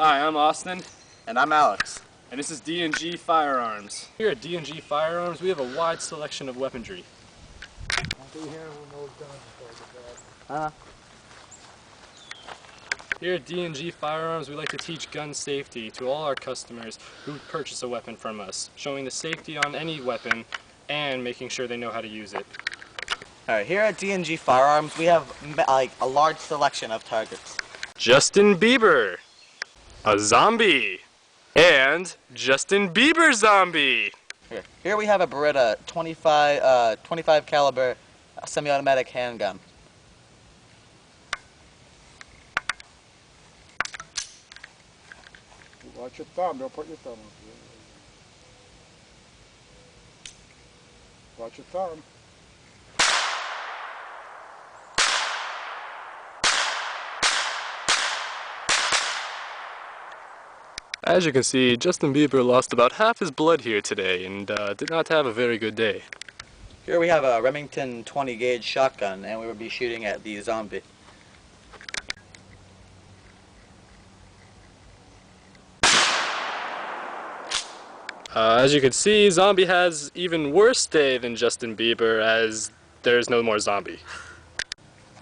Hi, I'm Austin. And I'm Alex. And this is D&G Firearms. Here at D&G Firearms, we have a wide selection of weaponry. Here at D&G Firearms, we like to teach gun safety to all our customers who purchase a weapon from us, showing the safety on any weapon and making sure they know how to use it. Alright, here at D&G Firearms, we have a large selection of targets. Justin Bieber, a zombie, and Justin Bieber zombie. Here we have a Beretta 25 caliber semi-automatic handgun. Watch your thumb, don't put your thumb up. Watch your thumb. As you can see, Justin Bieber lost about half his blood here today and did not have a very good day. Here we have a Remington 20 gauge shotgun, and we will be shooting at the zombie. As you can see, Zombie has even worse day than Justin Bieber, as there's no more zombie.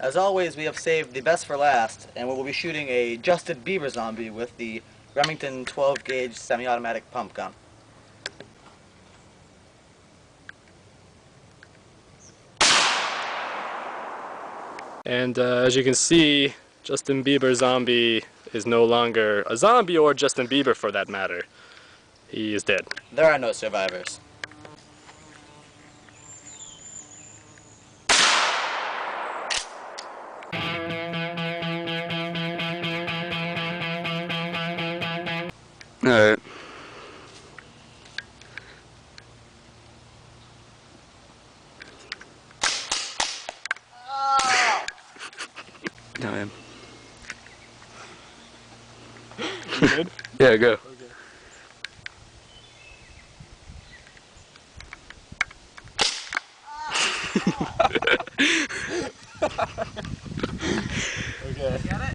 As always, we have saved the best for last, and we will be shooting a Justin Bieber zombie with the Remington 12 gauge semi-automatic pump gun. And as you can see, Justin Bieber zombie is no longer a zombie, or Justin Bieber for that matter. He is dead. There are no survivors. Alright. No, I am. You good? Yeah, go. Okay. Okay. Get it?